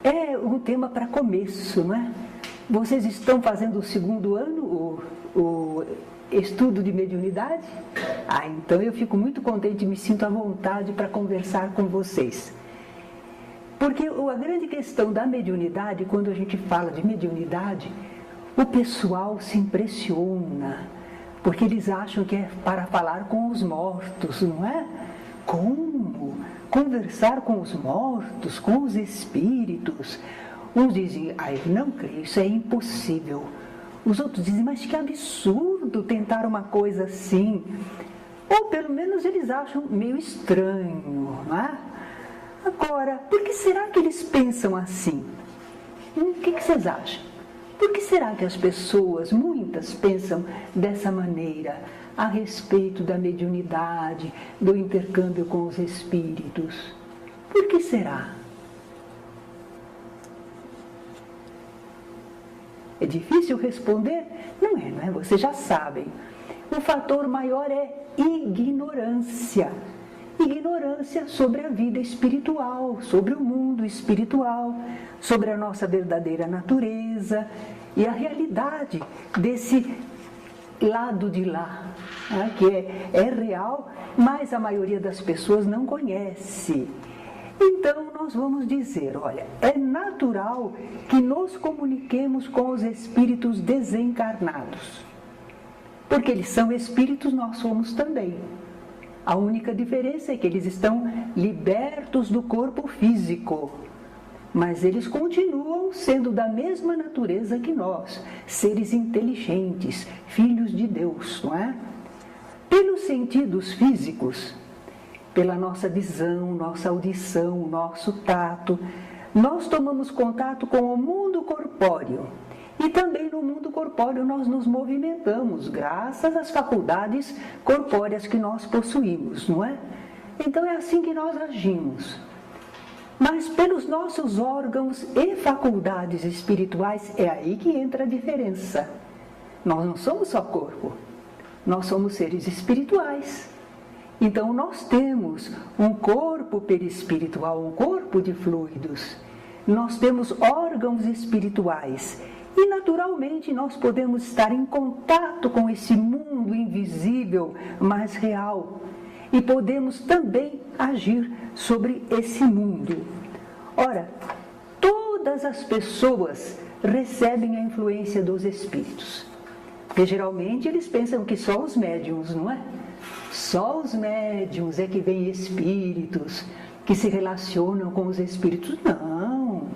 é um tema para começo, não é? Vocês estão fazendo o segundo ano, o estudo de mediunidade? Então eu fico muito contente, me sinto à vontade para conversar com vocês. Porque a grande questão da mediunidade, quando a gente fala de mediunidade, o pessoal se impressiona, porque eles acham que é para falar com os mortos, não é? Como? Conversar com os mortos, com os espíritos? Uns dizem, eu não creio, isso é impossível. Os outros dizem, mas que absurdo tentar uma coisa assim. Ou pelo menos eles acham meio estranho, não é? Agora, por que será que eles pensam assim? O que vocês acham? Por que será que as pessoas, muitas, pensam dessa maneira a respeito da mediunidade, do intercâmbio com os espíritos? Por que será? É difícil responder? Não é? Vocês já sabem. O fator maior é ignorância. Ignorância sobre a vida espiritual, sobre o mundo espiritual, sobre a nossa verdadeira natureza e a realidade desse lado de lá, né, que é real, mas a maioria das pessoas não conhece. Então nós vamos dizer, olha, é natural que nos comuniquemos com os espíritos desencarnados, porque eles são espíritos, nós somos também. A única diferença é que eles estão libertos do corpo físico, mas eles continuam sendo da mesma natureza que nós, seres inteligentes, filhos de Deus, não é? Pelos sentidos físicos, pela nossa visão, nossa audição, nosso tato, nós tomamos contato com o mundo corpóreo. E também no mundo corpóreo nós nos movimentamos, graças às faculdades corpóreas que nós possuímos, não é? Então é assim que nós agimos. Mas pelos nossos órgãos e faculdades espirituais, é aí que entra a diferença. Nós não somos só corpo, nós somos seres espirituais. Então nós temos um corpo perispiritual, um corpo de fluidos. Nós temos órgãos espirituais. E naturalmente nós podemos estar em contato com esse mundo invisível, mas real. E podemos também agir sobre esse mundo. Ora, todas as pessoas recebem a influência dos espíritos. Porque geralmente eles pensam que só os médiuns, não é? Só os médiuns é que vêm espíritos, que se relacionam com os espíritos. Não!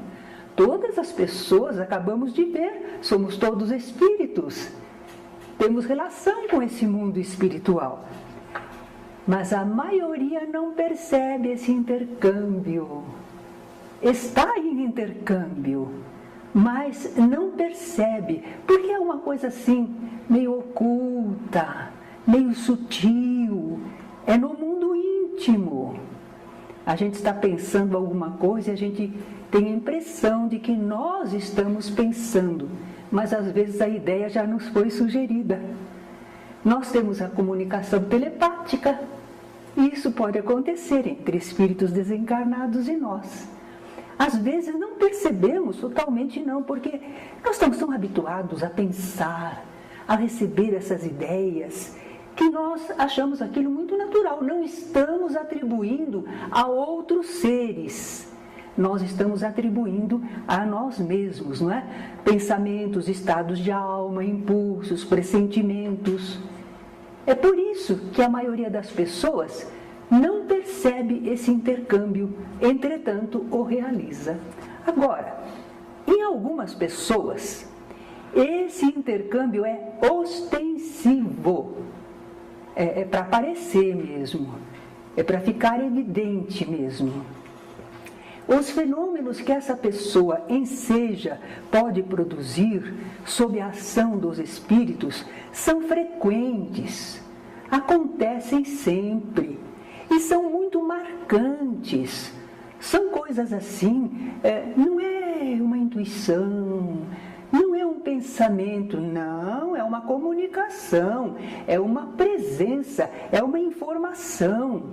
Todas as pessoas, acabamos de ver, somos todos espíritos. Temos relação com esse mundo espiritual. Mas a maioria não percebe esse intercâmbio. Está em intercâmbio, mas não percebe, porque é uma coisa assim, meio oculta, meio sutil, é no mundo íntimo. A gente está pensando alguma coisa e a gente tem a impressão de que nós estamos pensando, mas às vezes a ideia já nos foi sugerida. Nós temos a comunicação telepática, e isso pode acontecer entre espíritos desencarnados e nós. Às vezes não percebemos, totalmente não, porque nós estamos tão habituados a pensar, a receber essas ideias, que nós achamos aquilo muito natural, não estamos atribuindo a outros seres, nós estamos atribuindo a nós mesmos, não é? Pensamentos, estados de alma, impulsos, pressentimentos. É por isso que a maioria das pessoas não percebe esse intercâmbio, entretanto o realiza. Agora, em algumas pessoas, esse intercâmbio é ostensivo. É para aparecer mesmo, é para ficar evidente mesmo. Os fenômenos que essa pessoa enseja pode produzir sob a ação dos espíritos são frequentes, acontecem sempre e são muito marcantes. São coisas assim, não é uma intuição, não é um pensamento, não, é uma comunicação, é uma presença, é uma informação.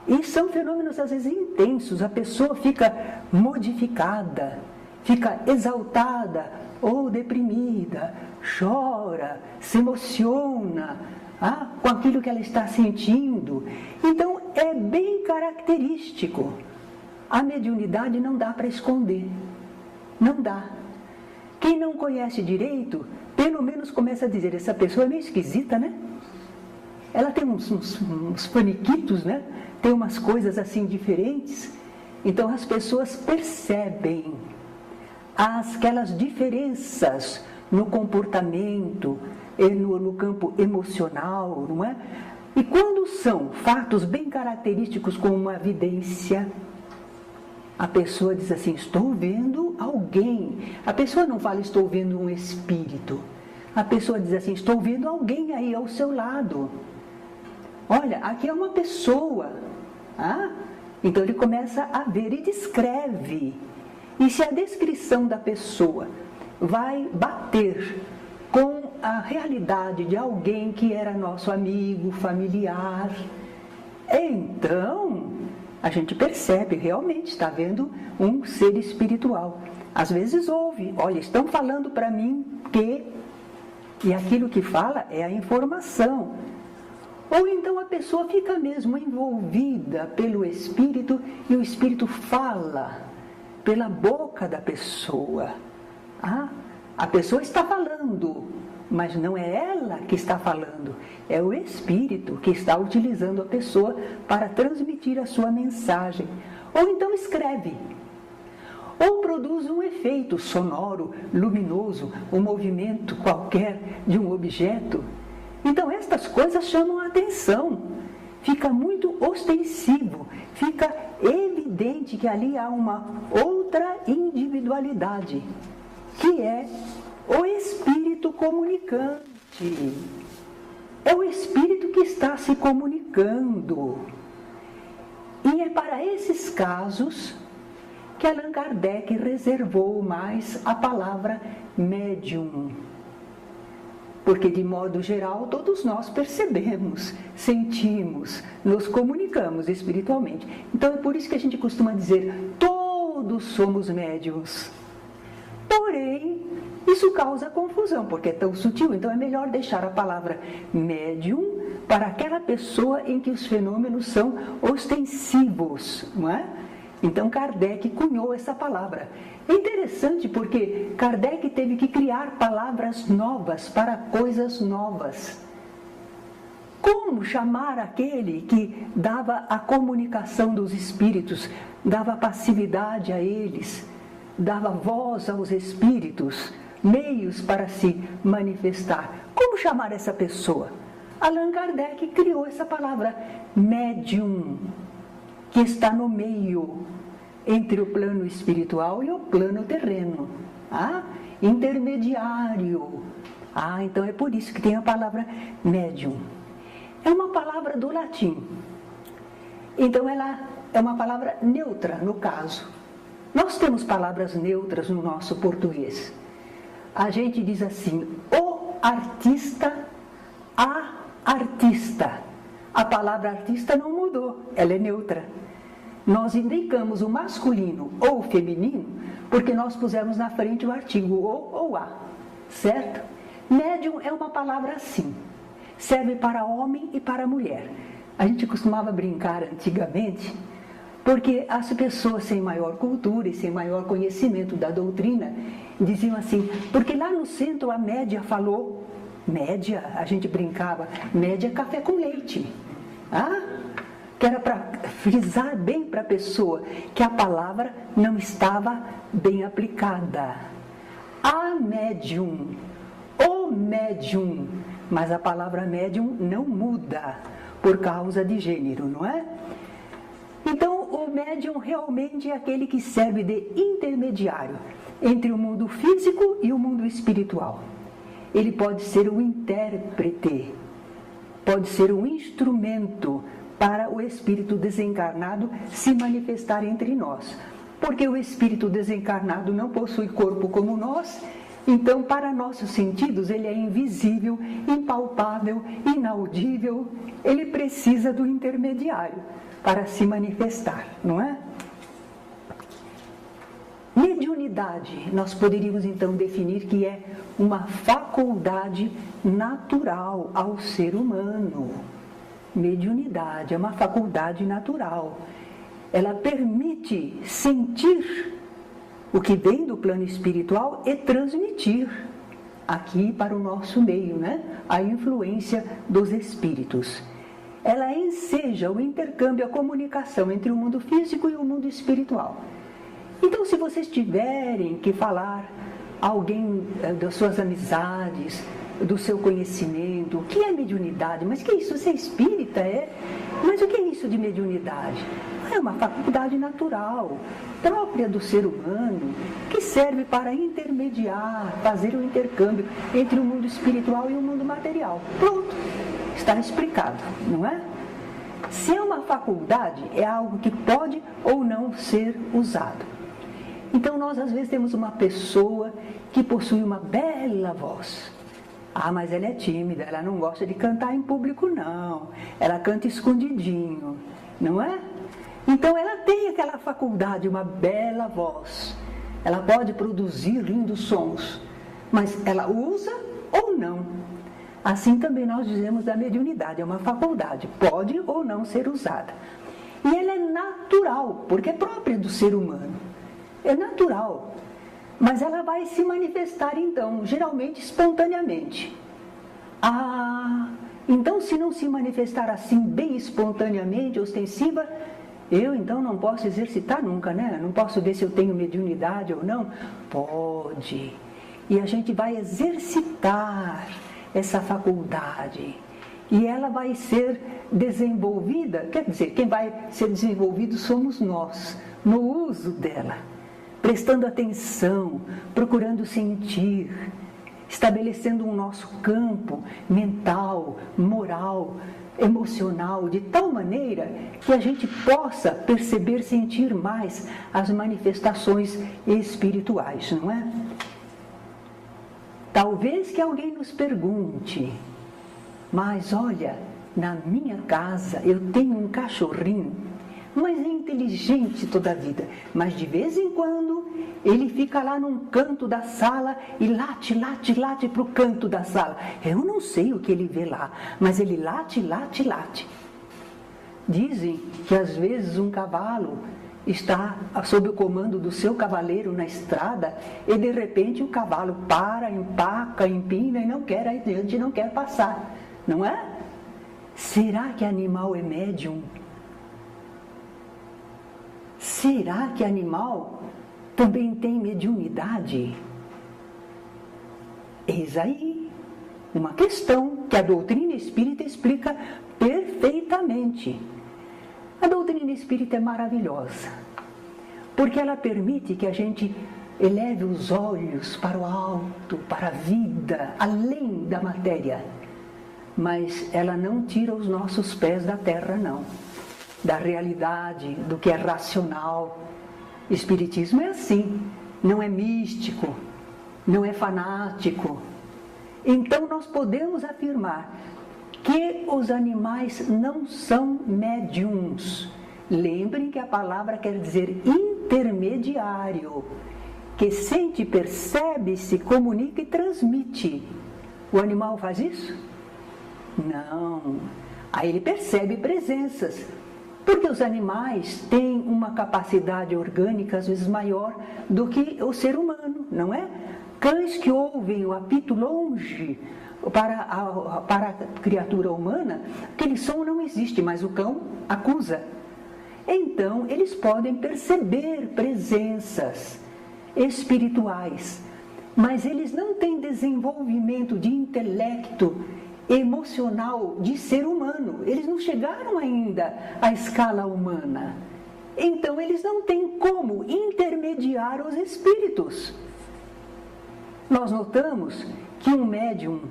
E são fenômenos às vezes intensos, a pessoa fica modificada, fica exaltada ou deprimida, chora, se emociona com aquilo que ela está sentindo. Então é bem característico. A mediunidade não dá para esconder, não dá. Quem não conhece direito, pelo menos começa a dizer, essa pessoa é meio esquisita, né? Ela tem uns paniquitos, né? Tem umas coisas assim diferentes. Então as pessoas percebem aquelas diferenças no comportamento, no campo emocional, não é? E quando são fatos bem característicos como uma vidência, a pessoa diz assim, estou vendo alguém. A pessoa não fala, estou vendo um espírito. A pessoa diz assim, estou vendo alguém aí ao seu lado. Olha, aqui é uma pessoa. Então ele começa a ver e descreve. E se a descrição da pessoa vai bater com a realidade de alguém que era nosso amigo, familiar, então a gente percebe, realmente está vendo um ser espiritual. Às vezes ouve, olha, estão falando para mim que... E aquilo que fala é a informação. Ou então a pessoa fica mesmo envolvida pelo espírito e o espírito fala pela boca da pessoa. A pessoa está falando, mas não é ela que está falando, é o espírito que está utilizando a pessoa para transmitir a sua mensagem. Ou então escreve, ou produz um efeito sonoro, luminoso, um movimento qualquer de um objeto. Então estas coisas chamam a atenção, fica muito ostensivo, fica evidente que ali há uma outra individualidade, que é o espírito comunicante. É o espírito que está se comunicando. E é para esses casos que Allan Kardec reservou mais a palavra médium. Porque, de modo geral, todos nós percebemos, sentimos, nos comunicamos espiritualmente. Então, é por isso que a gente costuma dizer, todos somos médiums. Porém, isso causa confusão, porque é tão sutil. Então, é melhor deixar a palavra médium para aquela pessoa em que os fenômenos são ostensivos, não é? Então, Kardec cunhou essa palavra. É interessante porque Kardec teve que criar palavras novas para coisas novas. Como chamar aquele que dava a comunicação dos espíritos, dava passividade a eles, dava voz aos espíritos, meios para se manifestar? Como chamar essa pessoa? Allan Kardec criou essa palavra médium, que está no meio entre o plano espiritual e o plano terreno, intermediário. Então é por isso que tem a palavra médium. É uma palavra do latim, então ela é uma palavra neutra no caso. Nós temos palavras neutras no nosso português. A gente diz assim, o artista, a artista. A palavra artista não mudou, ela é neutra. Nós indicamos o masculino ou o feminino porque nós pusemos na frente o artigo o ou a, certo? Médium é uma palavra assim, serve para homem e para mulher. A gente costumava brincar antigamente, porque as pessoas sem maior cultura e sem maior conhecimento da doutrina diziam assim, porque lá no centro a média falou, média, a gente brincava, média café com leite, que era para frisar bem para a pessoa que a palavra não estava bem aplicada. A médium, o médium, mas a palavra médium não muda por causa de gênero, não é? Então, o médium realmente é aquele que serve de intermediário entre o mundo físico e o mundo espiritual. Ele pode ser um intérprete, pode ser um instrumento para o espírito desencarnado se manifestar entre nós. Porque o espírito desencarnado não possui corpo como nós, Então, para nossos sentidos, ele é invisível, impalpável, inaudível. Ele precisa do intermediário para se manifestar, não é? Mediunidade, nós poderíamos então definir que é uma faculdade natural ao ser humano. Mediunidade é uma faculdade natural. Ela permite sentir o que vem do plano espiritual e transmitir aqui para o nosso meio, né? A influência dos espíritos. Ela enseja o intercâmbio, a comunicação entre o mundo físico e o mundo espiritual. Então, se vocês tiverem que falar a alguém das suas amizades, do seu conhecimento, o que é mediunidade? Mas que é isso? Você é espírita, é? Mas o que é isso de mediunidade? É uma faculdade natural, própria do ser humano, que serve para intermediar, fazer o intercâmbio entre o mundo espiritual e o mundo material. Pronto, está explicado, não é? Se é uma faculdade, é algo que pode ou não ser usado. Então, nós às vezes temos uma pessoa que possui uma bela voz. Ah, mas ela é tímida, ela não gosta de cantar em público, não. Ela canta escondidinho, não é? Então, ela tem aquela faculdade, uma bela voz. Ela pode produzir lindos sons, mas ela usa ou não. Assim também nós dizemos da mediunidade, é uma faculdade, pode ou não ser usada. E ela é natural, porque é própria do ser humano. É natural, mas ela vai se manifestar então, geralmente espontaneamente. Ah, então se não se manifestar assim bem espontaneamente, ostensiva, eu então não posso exercitar nunca, né? Não posso ver se eu tenho mediunidade ou não? Pode. E a gente vai exercitar essa faculdade. E ela vai ser desenvolvida, quer dizer, quem vai ser desenvolvido somos nós, no uso dela. Prestando atenção, procurando sentir, estabelecendo um nosso campo mental, moral, emocional, de tal maneira que a gente possa perceber, sentir mais as manifestações espirituais, não é? Talvez que alguém nos pergunte, mas olha, na minha casa eu tenho um cachorrinho, mas é inteligente toda a vida, mas de vez em quando ele fica lá num canto da sala e late para o canto da sala. Eu não sei o que ele vê lá, mas ele late. Dizem que às vezes um cavalo está sob o comando do seu cavaleiro na estrada e de repente o cavalo para, empaca, empina e não quer ir adiante, não quer passar, não é? Será que animal é médium? Será que animal também tem mediunidade? Eis aí uma questão que a doutrina espírita explica perfeitamente. A doutrina espírita é maravilhosa, porque ela permite que a gente eleve os olhos para o alto, para a vida, além da matéria. Mas ela não tira os nossos pés da terra, não. Da realidade, do que é racional. Espiritismo é assim, não é místico, não é fanático. Então nós podemos afirmar que os animais não são médiums. Lembrem que a palavra quer dizer intermediário, que sente, percebe, se comunica e transmite. O animal faz isso? Não. Aí ele percebe presenças. Porque os animais têm uma capacidade orgânica às vezes maior do que o ser humano, não é? Cães que ouvem o apito longe para a criatura humana, aquele som não existe, mas o cão acusa. Então, eles podem perceber presenças espirituais, mas eles não têm desenvolvimento de intelecto emocional de ser humano. Eles não chegaram ainda à escala humana. Então, eles não têm como intermediar os espíritos. Nós notamos que um médium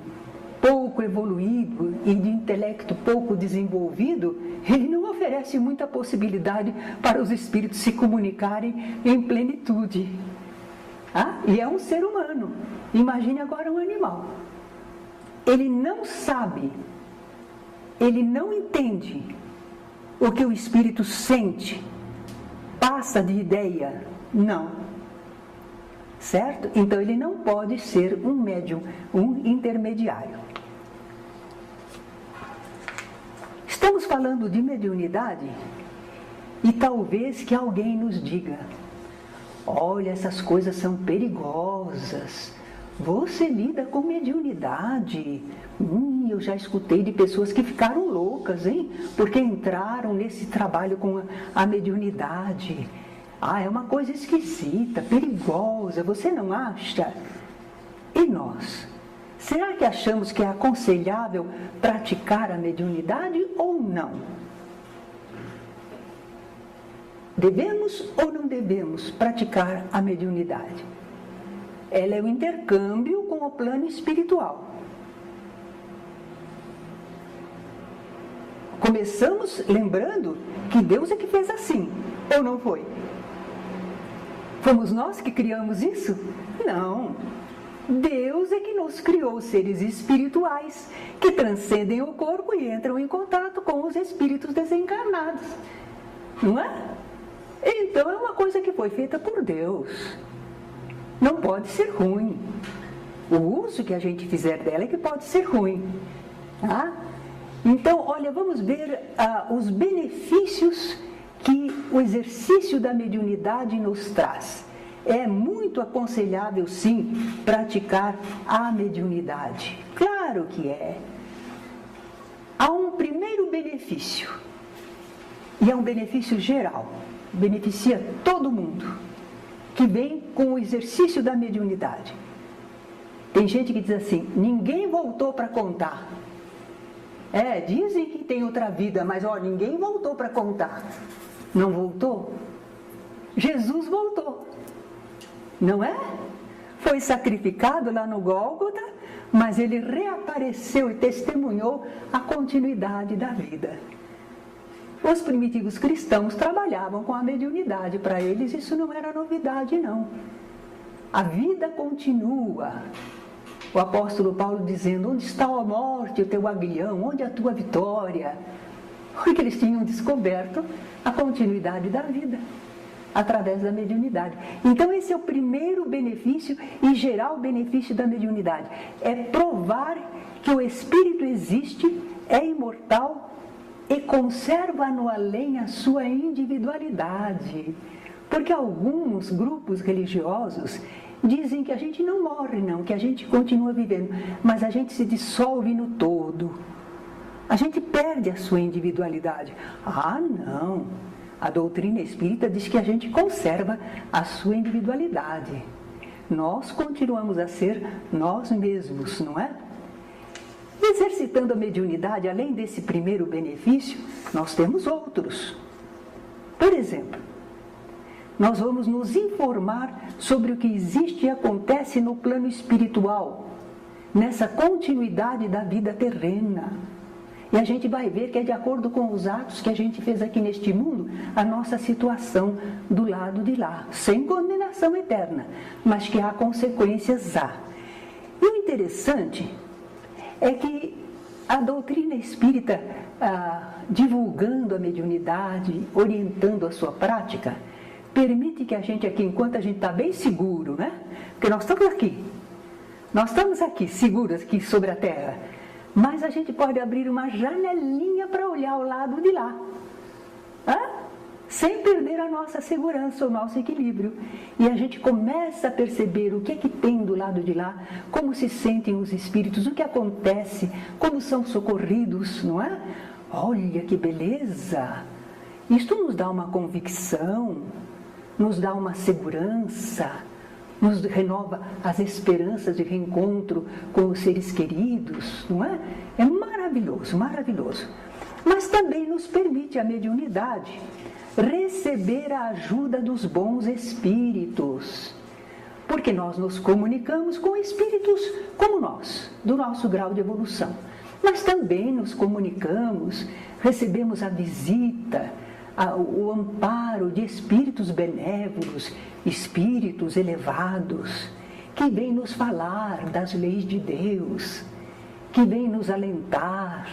pouco evoluído e de intelecto pouco desenvolvido, ele não oferece muita possibilidade para os espíritos se comunicarem em plenitude. E é um ser humano. Imagine agora um animal. Ele não sabe, ele não entende o que o espírito sente, passa de ideia, não. Certo? Então ele não pode ser um médium, um intermediário. Estamos falando de mediunidade e talvez que alguém nos diga: olha, essas coisas são perigosas. Você lida com mediunidade. Eu já escutei de pessoas que ficaram loucas, hein? Porque entraram nesse trabalho com a mediunidade. É uma coisa esquisita, perigosa, você não acha? E nós? Será que achamos que é aconselhável praticar a mediunidade ou não? Devemos ou não devemos praticar a mediunidade? Ela é o intercâmbio com o plano espiritual. Começamos lembrando que Deus é que fez assim, ou não foi? Fomos nós que criamos isso? Não. Deus é que nos criou seres espirituais que transcendem o corpo e entram em contato com os espíritos desencarnados. Não é? Então é uma coisa que foi feita por Deus. Não pode ser ruim. O uso que a gente fizer dela é que pode ser ruim. Então, olha, vamos ver os benefícios que o exercício da mediunidade nos traz. É muito aconselhável, sim, praticar a mediunidade. Claro que é. Há um primeiro benefício, e é um benefício geral, beneficia todo mundo, que vem com o exercício da mediunidade. Tem gente que diz assim: ninguém voltou para contar. Dizem que tem outra vida, mas ninguém voltou para contar. Não voltou? Jesus voltou. Não é? Foi sacrificado lá no Gólgota, mas ele reapareceu e testemunhou a continuidade da vida. Os primitivos cristãos trabalhavam com a mediunidade, para eles isso não era novidade, não. A vida continua. O apóstolo Paulo dizendo: onde está a morte, o teu aguilhão, onde a tua vitória? Porque eles tinham descoberto a continuidade da vida através da mediunidade. Então esse é o primeiro benefício e geral benefício da mediunidade. É provar que o espírito existe, é imortal e conserva no além a sua individualidade. Porque alguns grupos religiosos dizem que a gente não morre não, que a gente continua vivendo, mas a gente se dissolve no todo. A gente perde a sua individualidade. Não! A doutrina espírita diz que a gente conserva a sua individualidade. Nós continuamos a ser nós mesmos, não é? Exercitando a mediunidade, além desse primeiro benefício, nós temos outros. Por exemplo, nós vamos nos informar sobre o que existe e acontece no plano espiritual, nessa continuidade da vida terrena. E a gente vai ver que é de acordo com os atos que a gente fez aqui neste mundo, a nossa situação do lado de lá, sem condenação eterna, mas que há consequências E o interessante é que a doutrina espírita, divulgando a mediunidade, orientando a sua prática, permite que a gente aqui, enquanto a gente está bem seguro, né? Porque nós estamos aqui seguros aqui sobre a terra, mas a gente pode abrir uma janelinha para olhar o lado de lá, sem perder a nossa segurança, o nosso equilíbrio. E a gente começa a perceber o que é que tem do lado de lá, como se sentem os espíritos, o que acontece, como são socorridos, não é? Olha que beleza! Isto nos dá uma convicção, nos dá uma segurança, nos renova as esperanças de reencontro com os seres queridos, não é? É maravilhoso, maravilhoso. Mas também nos permite a mediunidade receber a ajuda dos bons espíritos, porque nós nos comunicamos com espíritos como nós, do nosso grau de evolução. Mas também nos comunicamos, recebemos a visita o amparo de espíritos benévolos, espíritos elevados, que vêm nos falar das leis de Deus, que vêm nos alentar,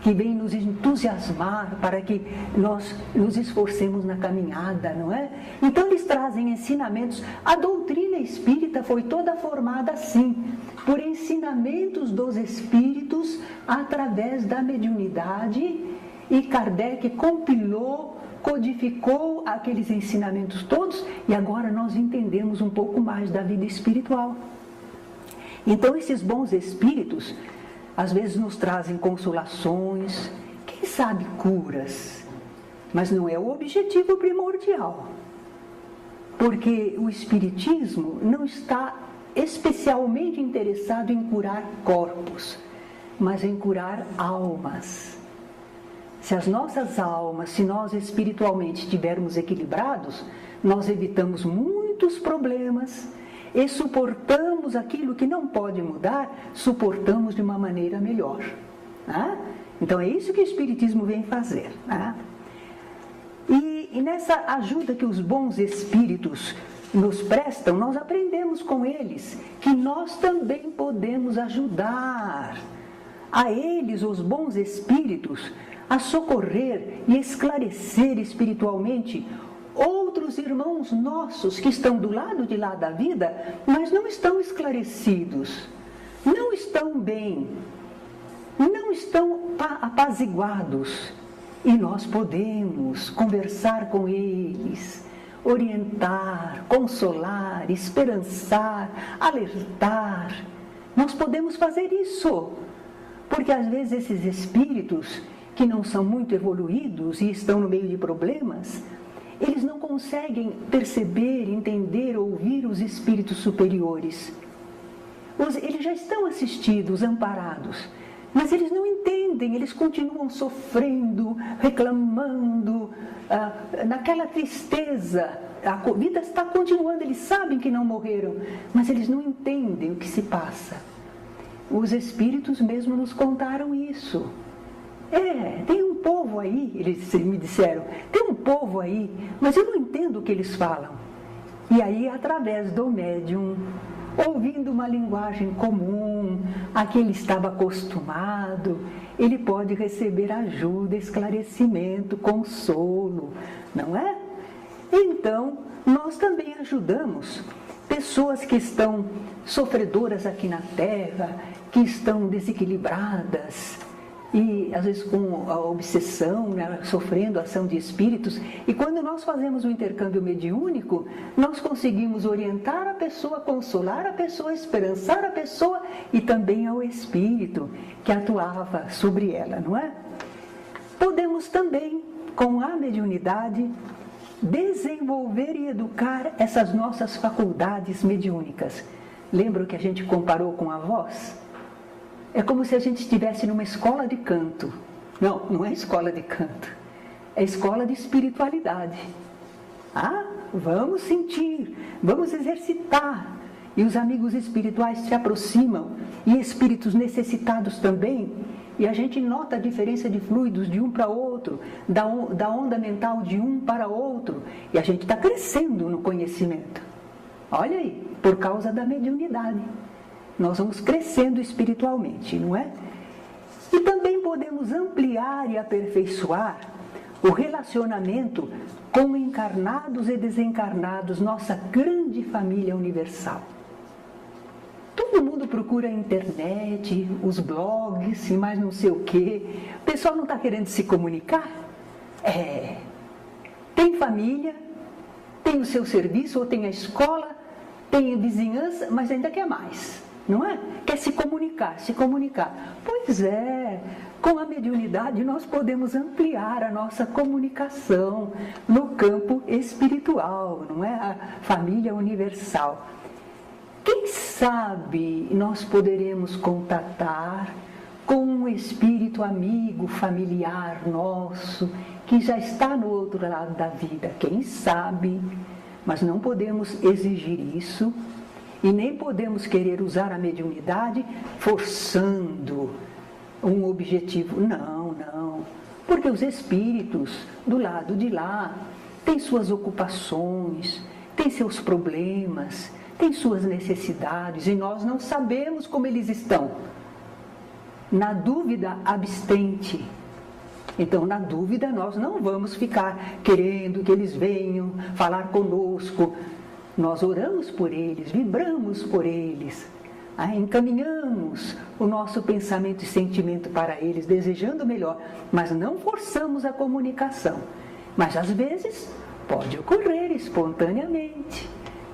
que vêm nos entusiasmar para que nós nos esforcemos na caminhada, não é? Então eles trazem ensinamentos. A doutrina espírita foi toda formada assim, por ensinamentos dos espíritos através da mediunidade, e Kardec compilou, codificou aqueles ensinamentos todos, e agora nós entendemos um pouco mais da vida espiritual. Então esses bons espíritos às vezes nos trazem consolações, quem sabe curas, mas não é o objetivo primordial, porque o Espiritismo não está especialmente interessado em curar corpos, mas em curar almas. Se as nossas almas, se nós espiritualmente estivermos equilibrados, nós evitamos muitos problemas e suportamos aquilo que não pode mudar, suportamos de uma maneira melhor. Né? Então é isso que o Espiritismo vem fazer. Né? E nessa ajuda que os bons espíritos nos prestam, nós aprendemos com eles que nós também podemos ajudar a eles, os bons espíritos, a socorrer e esclarecer espiritualmente outros irmãos nossos que estão do lado de lá da vida, mas não estão esclarecidos, não estão bem, não estão apaziguados. E nós podemos conversar com eles, orientar, consolar, esperançar, alertar. Nós podemos fazer isso, porque às vezes esses espíritos que não são muito evoluídos e estão no meio de problemas, eles não conseguem perceber, entender, ouvir os espíritos superiores. Eles já estão assistidos, amparados, mas eles não entendem, eles continuam sofrendo, reclamando, naquela tristeza. A vida está continuando, eles sabem que não morreram, mas eles não entendem o que se passa. Os espíritos mesmo nos contaram isso. Tem um povo aí, eles me disseram, tem um povo aí, mas eu não entendo o que eles falam. E aí, através do médium, ouvindo uma linguagem comum, a que ele estava acostumado, ele pode receber ajuda, esclarecimento, consolo, não é? Então, nós também ajudamos pessoas que estão sofredoras aqui na Terra, que estão desequilibradas, e às vezes com a obsessão, né, sofrendo a ação de espíritos. E quando nós fazemos o intercâmbio mediúnico, nós conseguimos orientar a pessoa, consolar a pessoa, esperançar a pessoa e também ao espírito que atuava sobre ela, não é? Podemos também, com a mediunidade, desenvolver e educar essas nossas faculdades mediúnicas. Lembra que a gente comparou com a voz? É como se a gente estivesse numa escola de canto. Não, não é escola de canto. É escola de espiritualidade. Vamos sentir, vamos exercitar. E os amigos espirituais se aproximam, e espíritos necessitados também. E a gente nota a diferença de fluidos de um para outro, da onda mental de um para outro. E a gente está crescendo no conhecimento. Olha aí, por causa da mediunidade. Nós vamos crescendo espiritualmente, não é? E também podemos ampliar e aperfeiçoar o relacionamento com encarnados e desencarnados, nossa grande família universal. Todo mundo procura a internet, os blogs e mais não sei o quê. O pessoal não está querendo se comunicar? Tem família, tem o seu serviço, ou tem a escola, tem a vizinhança, mas ainda quer mais. Não é? Quer se comunicar. Pois é, com a mediunidade nós podemos ampliar a nossa comunicação no campo espiritual, não é? A família universal. Quem sabe nós poderemos contatar com um espírito amigo, familiar nosso, que já está no outro lado da vida. Quem sabe? Mas não podemos exigir isso. E nem podemos querer usar a mediunidade forçando um objetivo. Não. Porque os espíritos do lado de lá têm suas ocupações, têm seus problemas, têm suas necessidades, e nós não sabemos como eles estão. Na dúvida, abstente. Então, na dúvida, nós não vamos ficar querendo que eles venham falar conosco. Nós oramos por eles, vibramos por eles, encaminhamos o nosso pensamento e sentimento para eles, desejando o melhor, mas não forçamos a comunicação. Mas, às vezes, pode ocorrer espontaneamente,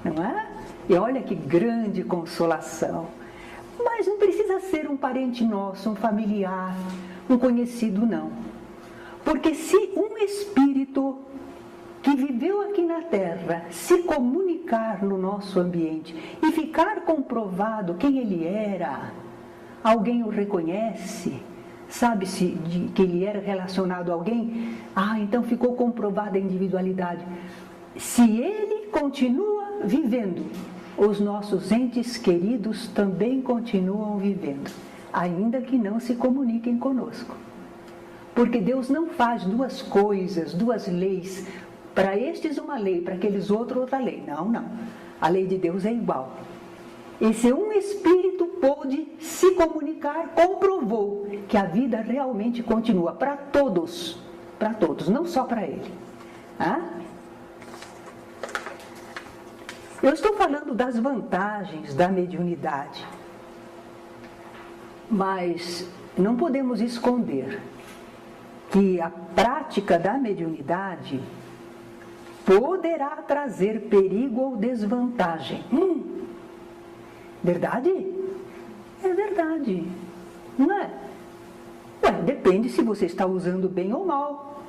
não é? E olha que grande consolação. Mas não precisa ser um parente nosso, um familiar, um conhecido, não. Porque se um espírito que viveu aqui na Terra se comunicar no nosso ambiente e ficar comprovado quem ele era, alguém o reconhece, sabe-se que ele era relacionado a alguém, então ficou comprovada a individualidade. Se ele continua vivendo, os nossos entes queridos também continuam vivendo, ainda que não se comuniquem conosco. Porque Deus não faz duas coisas, duas leis, para estes uma lei, para aqueles outra lei. Não, não. A lei de Deus é igual. E se um espírito pôde se comunicar, comprovou que a vida realmente continua para todos, não só para ele. Eu estou falando das vantagens da mediunidade, mas não podemos esconder que a prática da mediunidade poderá trazer perigo ou desvantagem. Verdade? É verdade, não é? Depende se você está usando bem ou mal.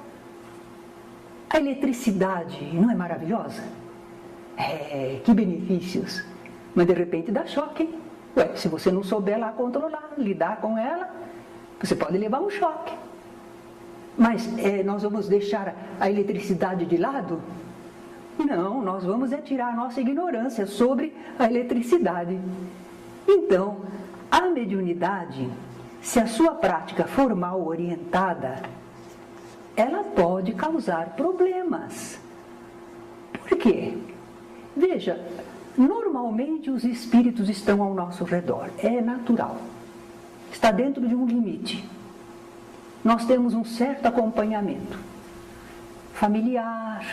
A eletricidade não é maravilhosa? Que benefícios! Mas de repente dá choque. Se você não souber lá controlar, lidar com ela, você pode levar um choque. Mas nós vamos deixar a eletricidade de lado? Não, nós vamos tirar a nossa ignorância sobre a eletricidade. Então, a mediunidade, se a sua prática for mal orientada, ela pode causar problemas. Por quê? Veja, normalmente os espíritos estão ao nosso redor, é natural, está dentro de um limite. Nós temos um certo acompanhamento familiar,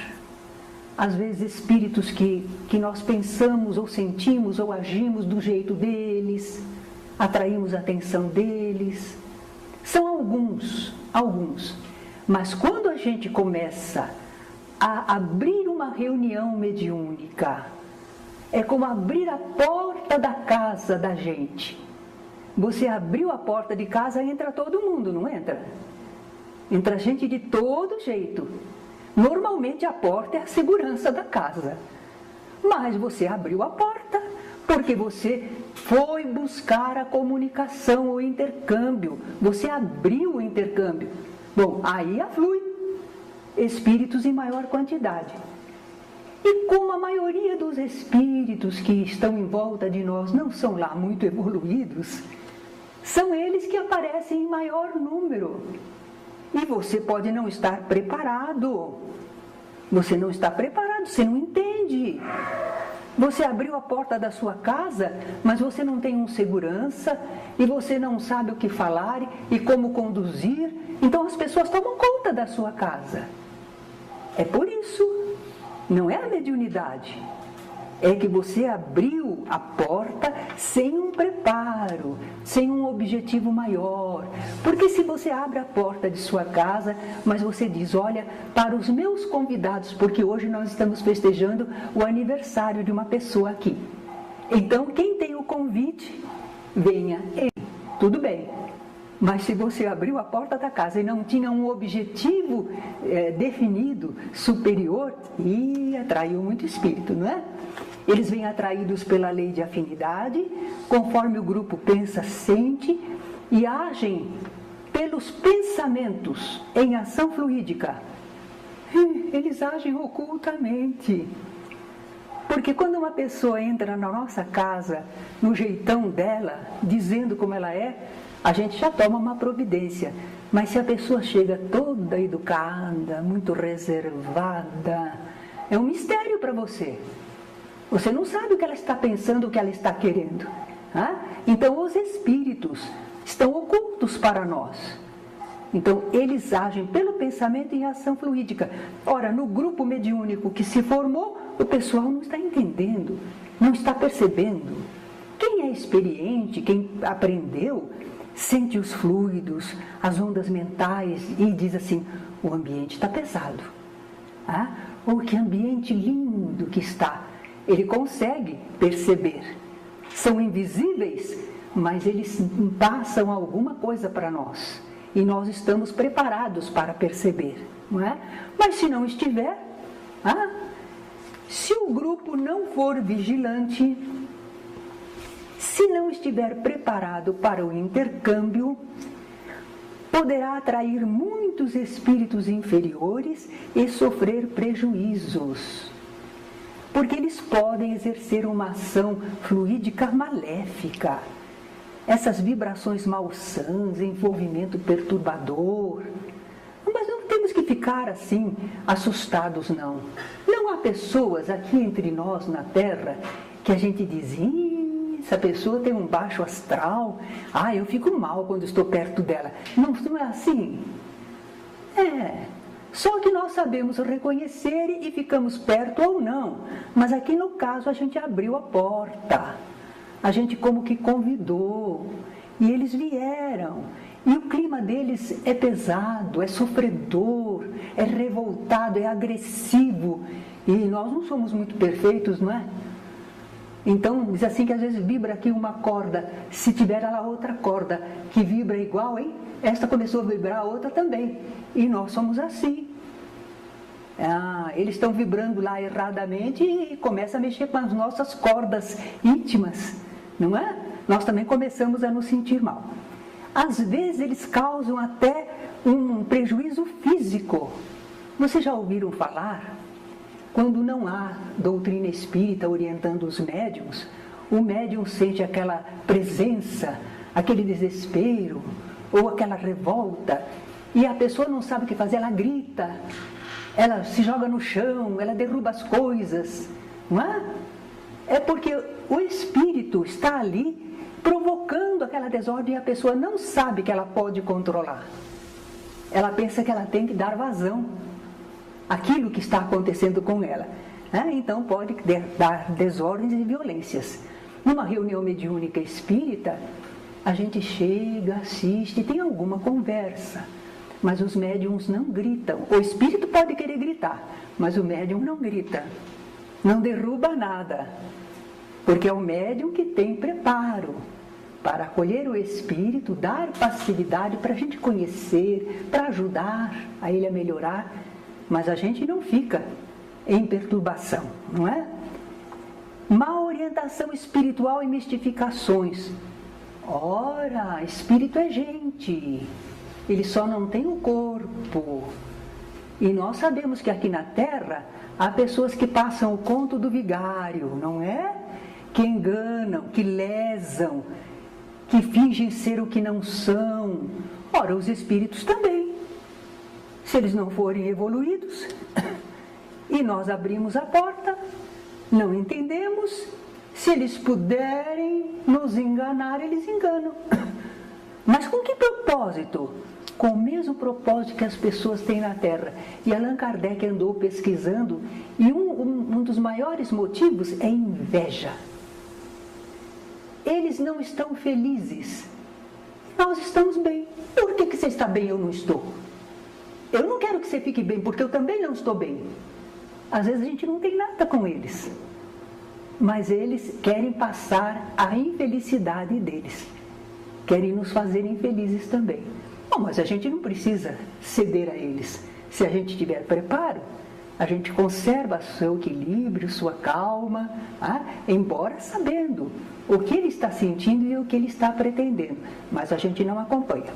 às vezes espíritos que nós pensamos ou sentimos ou agimos do jeito deles, atraímos a atenção deles. São alguns, mas quando a gente começa a abrir uma reunião mediúnica, é como abrir a porta da casa da gente. Você abriu a porta de casa, entra todo mundo, não entra? Entra gente de todo jeito. Normalmente a porta é a segurança da casa. Mas você abriu a porta porque você foi buscar a comunicação, o intercâmbio. Você abriu o intercâmbio. Bom, aí aflui espíritos em maior quantidade. E como a maioria dos espíritos que estão em volta de nós não são lá muito evoluídos, são eles que aparecem em maior número. E você pode não estar preparado. Você não está preparado, você não entende. Você abriu a porta da sua casa, mas você não tem um segurança, e você não sabe o que falar e como conduzir. Então as pessoas tomam conta da sua casa. É por isso, não é a mediunidade. É que você abriu a porta sem um preparo, sem um objetivo maior. Porque se você abre a porta de sua casa, mas você diz, olha, para os meus convidados, porque hoje nós estamos festejando o aniversário de uma pessoa aqui. Então, quem tem o convite, venha. Tudo bem. Mas se você abriu a porta da casa e não tinha um objetivo definido, superior, atraiu muito espírito, não é? Eles vêm atraídos pela lei de afinidade, conforme o grupo pensa, sente, e agem pelos pensamentos em ação fluídica. Eles agem ocultamente. Porque quando uma pessoa entra na nossa casa, no jeitão dela, dizendo como ela é, a gente já toma uma providência. Mas se a pessoa chega toda educada, muito reservada, é um mistério para você. Você não sabe o que ela está pensando, o que ela está querendo. Então os espíritos estão ocultos para nós. Então eles agem pelo pensamento em ação fluídica. Ora, no grupo mediúnico que se formou, o pessoal não está entendendo, não está percebendo. Quem é experiente, quem aprendeu, sente os fluidos, as ondas mentais e diz assim, o ambiente está pesado. Ou que ambiente lindo que está. Ele consegue perceber. São invisíveis, mas eles passam alguma coisa para nós. E nós estamos preparados para perceber, não é? Mas se não estiver, se o grupo não for vigilante, se não estiver preparado para o intercâmbio, poderá atrair muitos espíritos inferiores e sofrer prejuízos. Porque eles podem exercer uma ação fluídica maléfica. Essas vibrações malsãs, envolvimento perturbador. Mas não temos que ficar assim, assustados, não. Não há pessoas aqui entre nós na Terra que a gente diz, essa pessoa tem um baixo astral, eu fico mal quando estou perto dela. Não é assim? Só que nós sabemos reconhecer e ficamos perto ou não. Mas aqui no caso a gente abriu a porta. A gente como que convidou. E eles vieram. E o clima deles é pesado, é sofredor, é revoltado, é agressivo. E nós não somos muito perfeitos, não é? Então, diz assim que às vezes vibra aqui uma corda, se tiver lá outra corda que vibra igual, esta começou a vibrar a outra também. E nós somos assim. Eles estão vibrando lá erradamente e começa a mexer com as nossas cordas íntimas, não é? Nós também começamos a nos sentir mal. Às vezes eles causam até um prejuízo físico. Vocês já ouviram falar? Quando não há doutrina espírita orientando os médiuns, o médium sente aquela presença, aquele desespero ou aquela revolta e a pessoa não sabe o que fazer, ela grita, ela se joga no chão, ela derruba as coisas, não é? É porque o espírito está ali provocando aquela desordem e a pessoa não sabe que ela pode controlar. Ela pensa que ela tem que dar vazão àquilo que está acontecendo com ela. Então pode dar desordens e violências. Numa reunião mediúnica espírita, a gente chega, assiste, tem alguma conversa, mas os médiums não gritam. O espírito pode querer gritar, mas o médium não grita, não derruba nada, porque é o médium que tem preparo para acolher o espírito, dar passividade para a gente conhecer, para ajudar a ele a melhorar, mas a gente não fica em perturbação, não é? Má orientação espiritual e mistificações. Ora, espírito é gente, ele só não tem o corpo. E nós sabemos que aqui na Terra há pessoas que passam o conto do vigário, não é? Que enganam, que lesam, que fingem ser o que não são. Ora, os espíritos também. Se eles não forem evoluídos, e nós abrimos a porta, não entendemos, se eles puderem nos enganar, eles enganam. Mas com que propósito? Com o mesmo propósito que as pessoas têm na Terra. E Allan Kardec andou pesquisando, e um dos maiores motivos é inveja. Eles não estão felizes. Nós estamos bem. Por que você está bem e eu não estou? Eu não quero que você fique bem, porque eu também não estou bem. Às vezes a gente não tem nada com eles, mas eles querem passar a infelicidade deles, querem nos fazer infelizes também. Bom, mas a gente não precisa ceder a eles. Se a gente tiver preparo, a gente conserva seu equilíbrio, sua calma, embora sabendo o que ele está sentindo e o que ele está pretendendo, mas a gente não acompanha.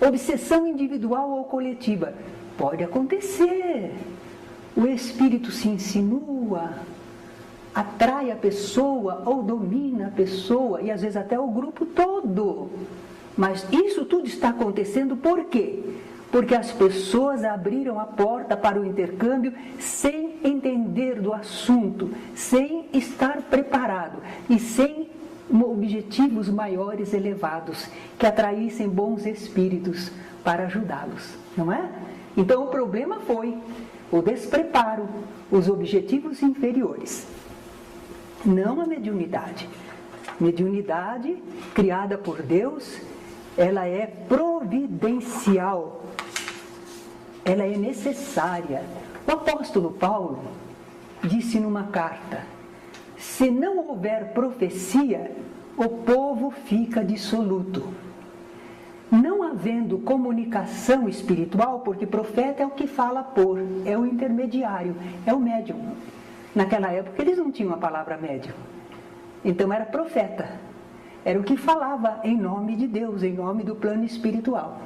Obsessão individual ou coletiva. Pode acontecer. O espírito se insinua, atrai a pessoa ou domina a pessoa e às vezes até o grupo todo. Mas isso tudo está acontecendo por quê? Porque as pessoas abriram a porta para o intercâmbio sem entender do assunto, sem estar preparado e sem objetivos maiores elevados que atraíssem bons espíritos para ajudá-los, não é? Então o problema foi o despreparo, os objetivos inferiores, não a mediunidade. Mediunidade criada por Deus, ela é providencial, ela é necessária. O apóstolo Paulo disse numa carta: se não houver profecia, o povo fica dissoluto. Não havendo comunicação espiritual, porque profeta é o que fala por, é o intermediário, é o médium. Naquela época eles não tinham a palavra médium, então era profeta, era o que falava em nome de Deus, em nome do plano espiritual.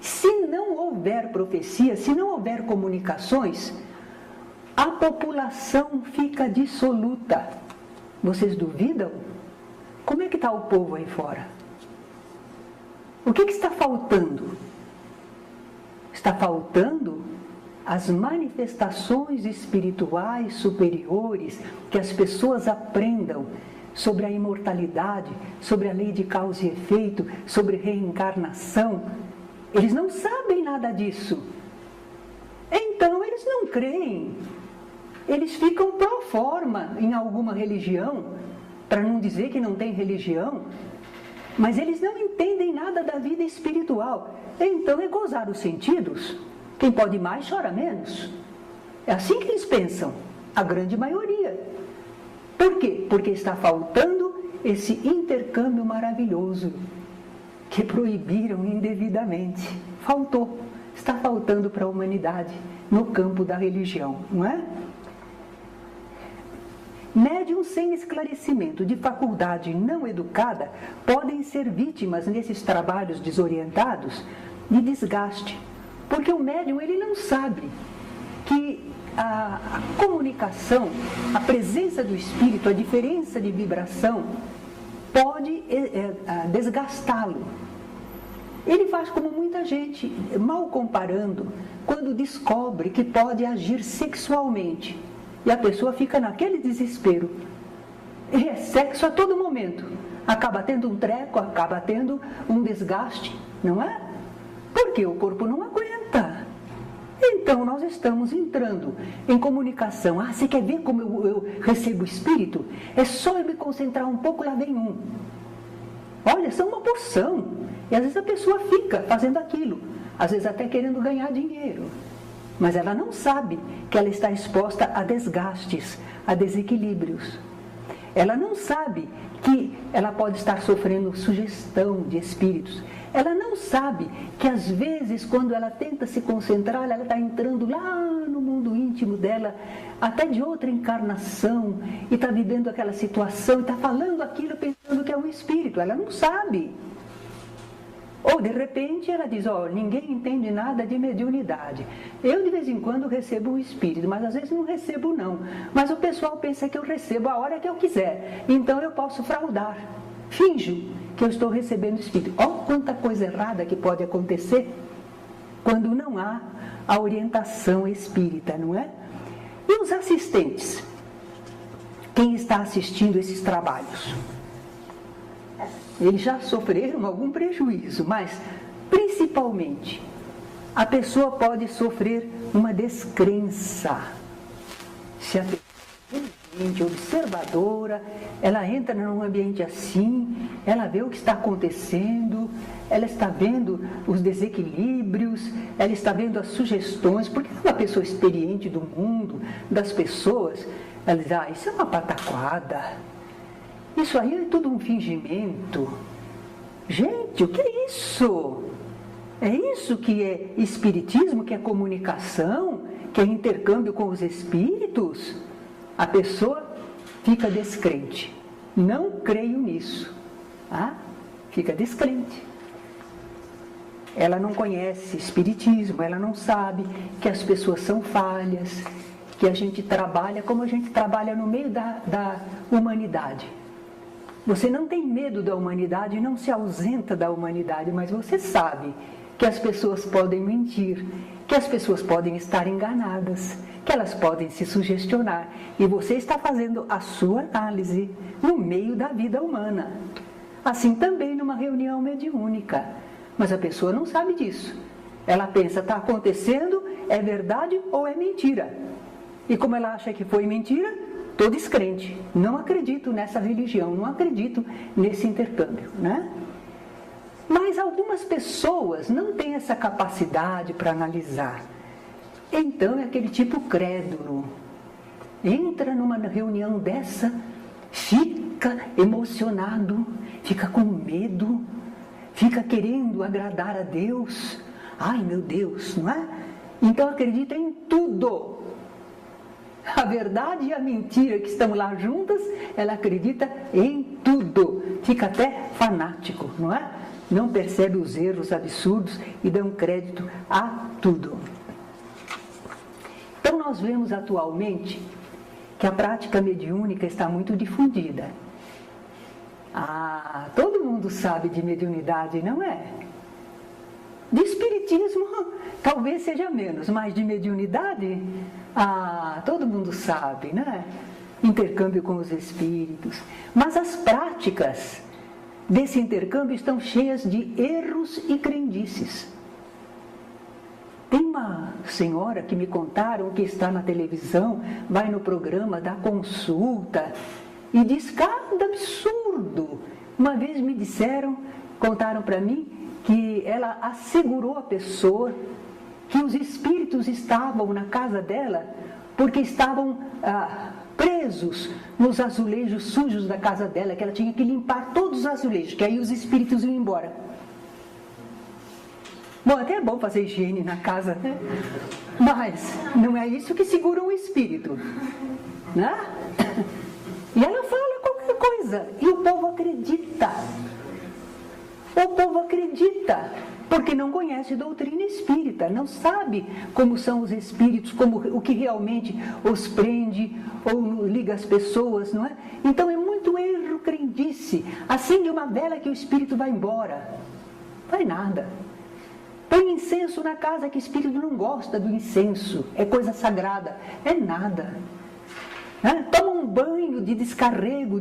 Se não houver profecia, se não houver comunicações, a população fica dissoluta. Vocês duvidam? Como é que está o povo aí fora? O que está faltando? Está faltando as manifestações espirituais superiores, que as pessoas aprendam sobre a imortalidade, sobre a lei de causa e efeito, sobre reencarnação. Eles não sabem nada disso. Então eles não creem. Eles ficam pro forma em alguma religião, para não dizer que não tem religião, mas eles não entendem nada da vida espiritual. Então é gozar os sentidos. Quem pode mais chora menos. É assim que eles pensam, a grande maioria. Por quê? Porque está faltando esse intercâmbio maravilhoso que proibiram indevidamente. Faltou. Está faltando para a humanidade no campo da religião, não é? Médiuns sem esclarecimento, de faculdade não educada, podem ser vítimas nesses trabalhos desorientados de desgaste. Porque o médium, ele não sabe que a comunicação, a presença do espírito, a diferença de vibração pode desgastá-lo. Ele faz como muita gente, mal comparando, quando descobre que pode agir sexualmente. E a pessoa fica naquele desespero. E é sexo a todo momento. Acaba tendo um treco, acaba tendo um desgaste, não é? Porque o corpo não aguenta. Então nós estamos entrando em comunicação. Ah, você quer ver como eu recebo o espírito? É só eu me concentrar um pouco, lá vem um. Olha, são uma porção. E às vezes a pessoa fica fazendo aquilo. Às vezes até querendo ganhar dinheiro. Mas ela não sabe que ela está exposta a desgastes, a desequilíbrios. Ela não sabe que ela pode estar sofrendo sugestão de espíritos. Ela não sabe que às vezes, quando ela tenta se concentrar, ela está entrando lá no mundo íntimo dela, até de outra encarnação, e está vivendo aquela situação, e está falando aquilo pensando que é um espírito. Ela não sabe. Ou de repente ela diz, ninguém entende nada de mediunidade. Eu de vez em quando recebo um espírito, mas às vezes não recebo não. Mas o pessoal pensa que eu recebo a hora que eu quiser. Então eu posso fraudar. Finjo que eu estou recebendo espírito. Quanta coisa errada que pode acontecer quando não há a orientação espírita, não é? E os assistentes? Quem está assistindo esses trabalhos? Eles já sofreram algum prejuízo, mas principalmente a pessoa pode sofrer uma descrença. Se a pessoa é observadora, ela entra num ambiente assim, ela vê o que está acontecendo, ela está vendo os desequilíbrios, ela está vendo as sugestões, porque uma pessoa experiente do mundo, das pessoas, ela diz, isso é uma pataquada. Isso aí é tudo um fingimento. Gente, o que é isso? É isso que é espiritismo, que é comunicação, que é intercâmbio com os espíritos? A pessoa fica descrente. Não creio nisso. Fica descrente. Ela não conhece espiritismo, ela não sabe que as pessoas são falhas, que a gente trabalha como a gente trabalha no meio da humanidade. Você não tem medo da humanidade, não se ausenta da humanidade, mas você sabe que as pessoas podem mentir, que as pessoas podem estar enganadas, que elas podem se sugestionar. E você está fazendo a sua análise no meio da vida humana. Assim também numa reunião mediúnica. Mas a pessoa não sabe disso. Ela pensa, está acontecendo, é verdade ou é mentira? E como ela acha que foi mentira, estou descrente, não acredito nessa religião, não acredito nesse intercâmbio, né? Mas algumas pessoas não têm essa capacidade para analisar. Então é aquele tipo crédulo. Entra numa reunião dessa, fica emocionado, fica com medo, fica querendo agradar a Deus. Ai, meu Deus, não é? Então acredita em tudo. A verdade e a mentira que estão lá juntas, ela acredita em tudo. Fica até fanático, não é? Não percebe os erros absurdos e dão crédito a tudo. Então nós vemos atualmente que a prática mediúnica está muito difundida. Todo mundo sabe de mediunidade, não é? De espiritismo talvez seja menos, mas de mediunidade, todo mundo sabe, né? Intercâmbio com os espíritos. Mas as práticas desse intercâmbio estão cheias de erros e crendices. Tem uma senhora que me contaram que está na televisão, vai no programa, dá consulta e diz cada absurdo. Uma vez me contaram para mim que ela assegurou a pessoa que os espíritos estavam na casa dela porque estavam presos nos azulejos sujos da casa dela, que ela tinha que limpar todos os azulejos, que aí os espíritos iam embora. Bom, até é bom fazer higiene na casa, né? Mas não é isso que segura um espírito, né? E ela fala qualquer coisa e o povo acredita. O povo acredita, porque não conhece doutrina espírita, não sabe como são os espíritos, o que realmente os prende ou liga as pessoas, não é? Então é muito erro, crendice. Acende uma vela que o espírito vai embora. Vai nada. Põe incenso na casa que o espírito não gosta do incenso, é coisa sagrada, é nada. Toma um banho de descarrego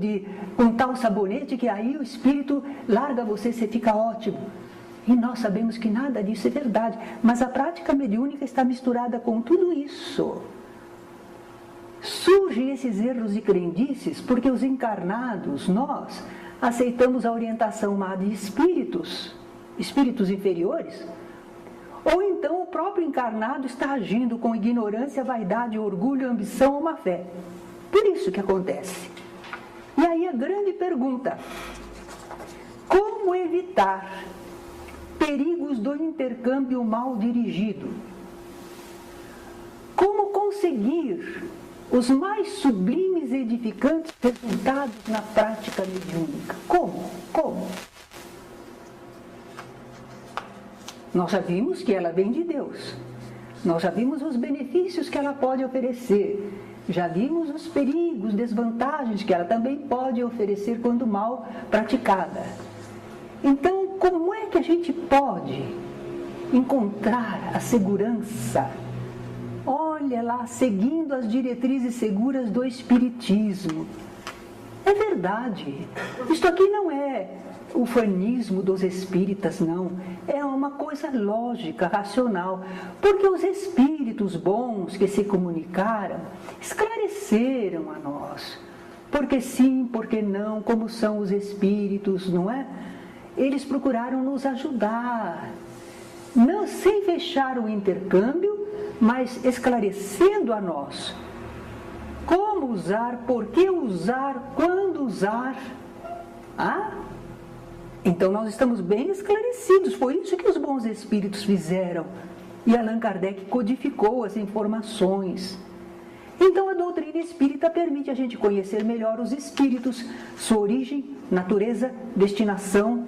com tal sabonete que aí o espírito larga você fica ótimo. E nós sabemos que nada disso é verdade, mas a prática mediúnica está misturada com tudo isso. Surgem esses erros e crendices porque os encarnados, nós, aceitamos a orientação má de espíritos inferiores, ou então o próprio encarnado está agindo com ignorância, vaidade, orgulho, ambição ou má fé. Por isso que acontece. E aí a grande pergunta: como evitar perigos do intercâmbio mal dirigido? Como conseguir os mais sublimes e edificantes resultados na prática mediúnica? Como? Nós já vimos que ela vem de Deus. Nós já vimos os benefícios que ela pode oferecer. Já vimos os perigos, desvantagens que ela também pode oferecer quando mal praticada. Então, como é que a gente pode encontrar a segurança? Olha lá, seguindo as diretrizes seguras do Espiritismo. É verdade. Isto aqui não é ufanismo dos espíritas, não. É uma coisa lógica, racional. Porque os espíritos bons que se comunicaram esclareceram a nós. Porque sim, porque não, como são os espíritos, não é? Eles procuraram nos ajudar. Não sem fechar o intercâmbio, mas esclarecendo a nós. Como usar, por que usar, quando usar. Então nós estamos bem esclarecidos, foi isso que os bons espíritos fizeram. E Allan Kardec codificou as informações. Então a doutrina espírita permite a gente conhecer melhor os espíritos, sua origem, natureza, destinação,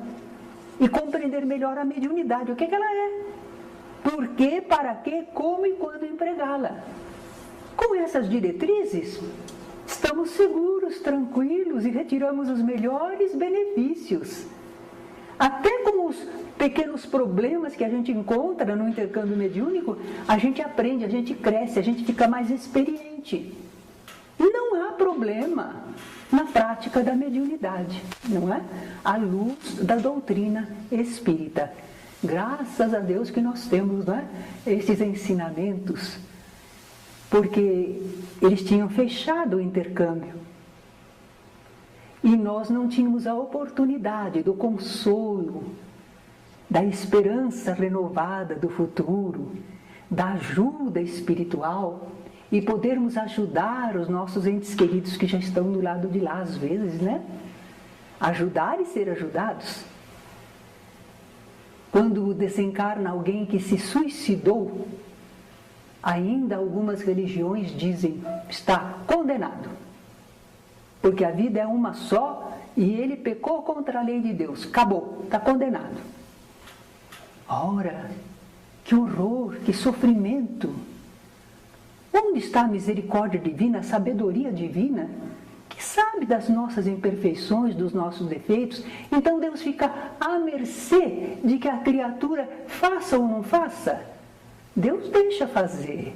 e compreender melhor a mediunidade, o que ela é. Por quê, para quê, como e quando empregá-la. Com essas diretrizes, estamos seguros, tranquilos e retiramos os melhores benefícios. Até com os pequenos problemas que a gente encontra no intercâmbio mediúnico, a gente aprende, a gente cresce, a gente fica mais experiente. E não há problema na prática da mediunidade, não é? À luz da doutrina espírita. Graças a Deus que nós temos, não é, esses ensinamentos, porque eles tinham fechado o intercâmbio. E nós não tínhamos a oportunidade do consolo, da esperança renovada do futuro, da ajuda espiritual e podermos ajudar os nossos entes queridos que já estão do lado de lá às vezes, né? Ajudar e ser ajudados. Quando desencarna alguém que se suicidou, ainda algumas religiões dizem, está condenado. Porque a vida é uma só e ele pecou contra a lei de Deus. Acabou, está condenado. Ora, que horror, que sofrimento! Onde está a misericórdia divina, a sabedoria divina, que sabe das nossas imperfeições, dos nossos defeitos? Então Deus fica à mercê de que a criatura faça ou não faça? Deus deixa fazer,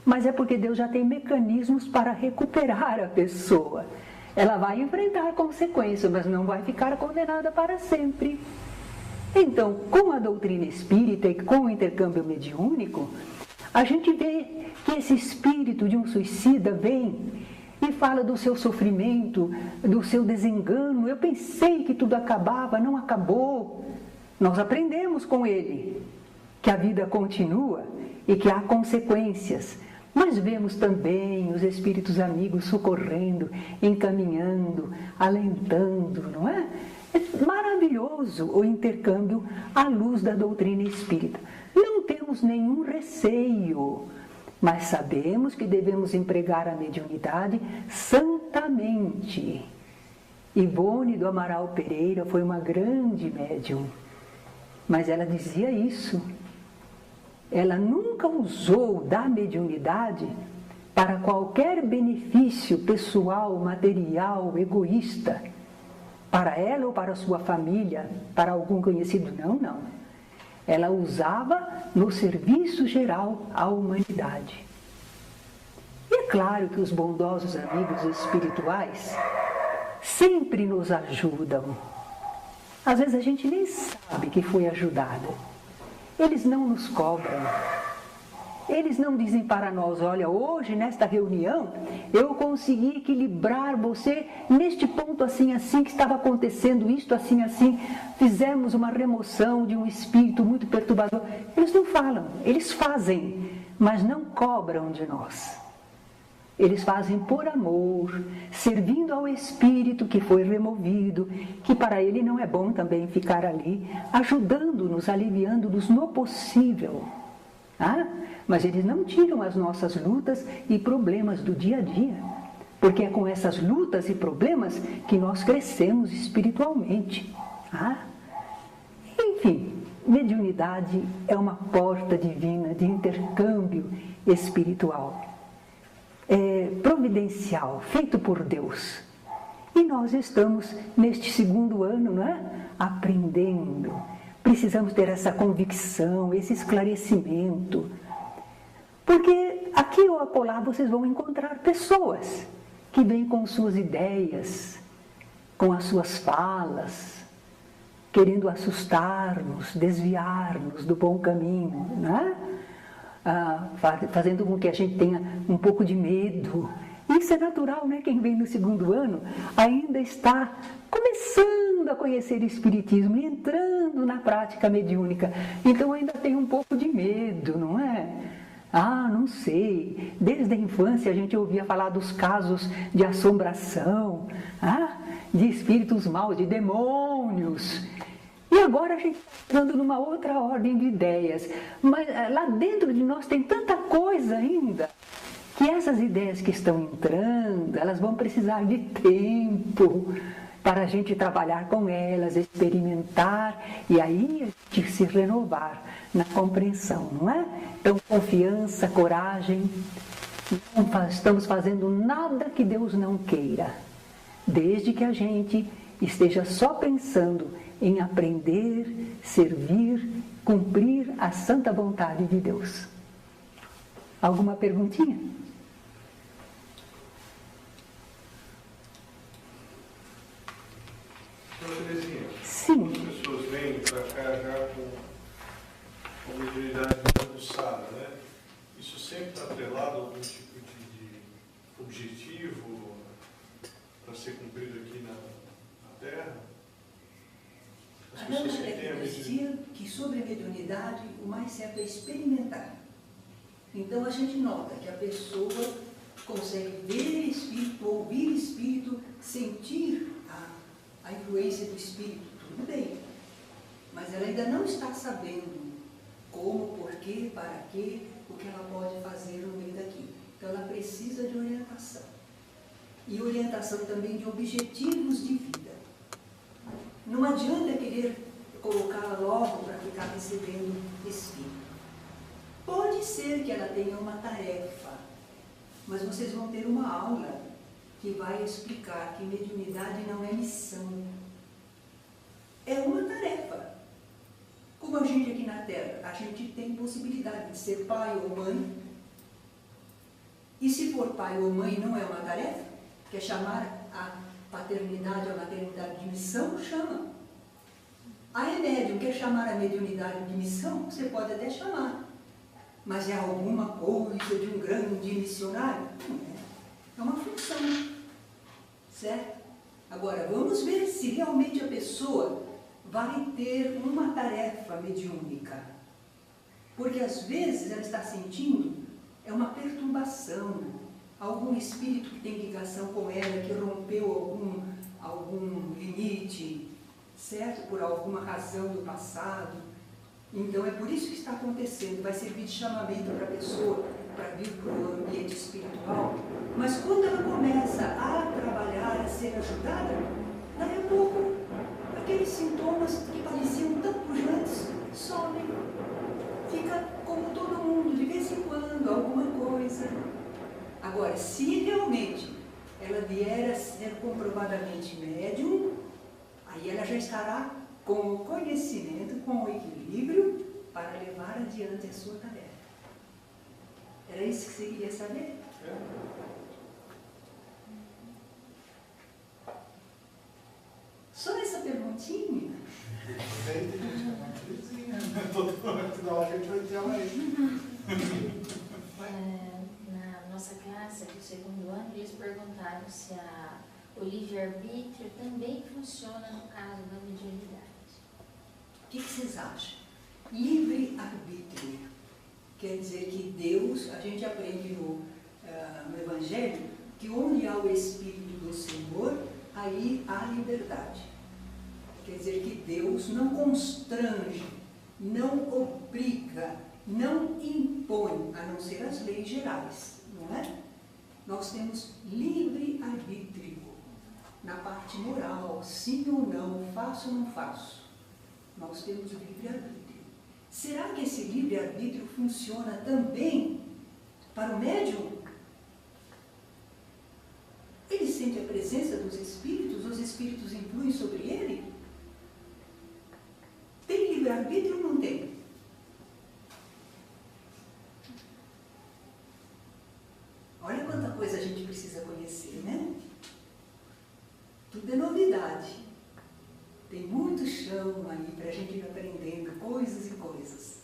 mas é porque Deus já tem mecanismos para recuperar a pessoa. Ela vai enfrentar consequências, mas não vai ficar condenada para sempre. Então, com a doutrina espírita e com o intercâmbio mediúnico, a gente vê que esse espírito de um suicida vem e fala do seu sofrimento, do seu desengano. Eu pensei que tudo acabava, não acabou. Nós aprendemos com ele que a vida continua e que há consequências. Mas vemos também os espíritos amigos socorrendo, encaminhando, alentando, não é? É maravilhoso o intercâmbio à luz da doutrina espírita. Não temos nenhum receio, mas sabemos que devemos empregar a mediunidade santamente. Ivone do Amaral Pereira foi uma grande médium, mas ela dizia isso. Ela nunca usou da mediunidade para qualquer benefício pessoal, material, egoísta, para ela ou para a sua família, para algum conhecido. Não, não. Ela usava no serviço geral à humanidade. E é claro que os bondosos amigos espirituais sempre nos ajudam. Às vezes a gente nem sabe que foi ajudado. Eles não nos cobram. Eles não dizem para nós, olha, hoje nesta reunião eu consegui equilibrar você neste ponto assim, assim, que estava acontecendo isto assim, assim, fizemos uma remoção de um espírito muito perturbador. Eles não falam, eles fazem, mas não cobram de nós. Eles fazem por amor, servindo ao espírito que foi removido, que para ele não é bom também ficar ali, ajudando-nos, aliviando-nos no possível. Mas eles não tiram as nossas lutas e problemas do dia a dia, porque é com essas lutas e problemas que nós crescemos espiritualmente. Enfim, mediunidade é uma porta divina de intercâmbio espiritual. É providencial, feito por Deus. E nós estamos neste segundo ano, não é? Aprendendo. Precisamos ter essa convicção, esse esclarecimento. Porque aqui ou acolá vocês vão encontrar pessoas que vêm com suas ideias, com as suas falas, querendo assustar-nos, desviar-nos do bom caminho, não é? Fazendo com que a gente tenha um pouco de medo. Isso é natural, né? Quem vem no segundo ano ainda está começando a conhecer o Espiritismo, entrando na prática mediúnica. Então ainda tem um pouco de medo, não é? Não sei. Desde a infância a gente ouvia falar dos casos de assombração, de espíritos maus, de demônios. E agora a gente está entrando numa outra ordem de ideias. Mas lá dentro de nós tem tanta coisa ainda, que essas ideias que estão entrando, elas vão precisar de tempo para a gente trabalhar com elas, experimentar, e aí a gente se renovar na compreensão, não é? Então, confiança, coragem, Não estamos fazendo nada que Deus não queira, desde que a gente esteja só pensando em aprender, servir, cumprir a santa vontade de Deus. Alguma perguntinha? Terezinha, Sim. as pessoas vêm para cá já com mediunidade aguçada, né? Isso sempre está atrelado a algum tipo de objetivo para ser cumprido aqui na Terra? As A pessoas Ana que têm a dizia que sobre a mediunidade o mais certo é experimentar. Então a gente nota que a pessoa consegue ver espírito, ouvir espírito, sentir a influência do espírito, tudo bem. Mas ela ainda não está sabendo como, porquê, para quê, o que ela pode fazer no meio daqui. Então ela precisa de orientação. E orientação também de objetivos de vida. Não adianta querer colocá-la logo para ficar recebendo espírito. Pode ser que ela tenha uma tarefa, mas vocês vão ter uma aula que vai explicar que mediunidade não é missão. É uma tarefa. Como a gente aqui na Terra, a gente tem possibilidade de ser pai ou mãe. E se for pai ou mãe não é uma tarefa, quer chamar a paternidade ou a maternidade de missão, chama. A médium quer chamar a mediunidade de missão, você pode até chamar. Mas é alguma coisa de um grande missionário? Não é. É uma função. Certo? Agora, vamos ver se realmente a pessoa vai ter uma tarefa mediúnica. Porque às vezes ela está sentindo uma perturbação, algum espírito que tem ligação com ela, que rompeu algum limite, certo? Por alguma razão do passado. Então é por isso que está acontecendo, vai servir de chamamento para a pessoa, para vir para o ambiente espiritual. Mas quando ela começa a trabalhar, a ser ajudada, daí a pouco, aqueles sintomas que pareciam tão pujantes somem. Fica como todo mundo, de vez em quando, alguma coisa. Agora, se realmente ela vier a ser comprovadamente médium, aí ela já estará com o conhecimento, com o equilíbrio, para levar adiante a sua tarefa. Era isso que você queria saber? Só essa perguntinha? Toda hora que a gente vai ter ela aí. Na nossa classe do segundo ano, eles perguntaram se o livre-arbítrio também funciona no caso da mediunidade. O que vocês acham? Livre-arbítrio quer dizer que Deus, a gente aprende no Evangelho, que onde há o Espírito do Senhor, aí há liberdade. Quer dizer que Deus não constrange, não obriga, não impõe, a não ser as leis gerais, não é? Nós temos livre-arbítrio na parte moral, sim ou não, faço ou não faço. Nós temos o livre-arbítrio. Será que esse livre-arbítrio funciona também para o médium? Ele sente a presença dos espíritos, os espíritos influem sobre ele? Tem livre-arbítrio ou não tem? Olha quanta coisa a gente precisa conhecer, né? Tudo é novidade. Tem muito chão aí para a gente ir aprendendo coisas e coisas.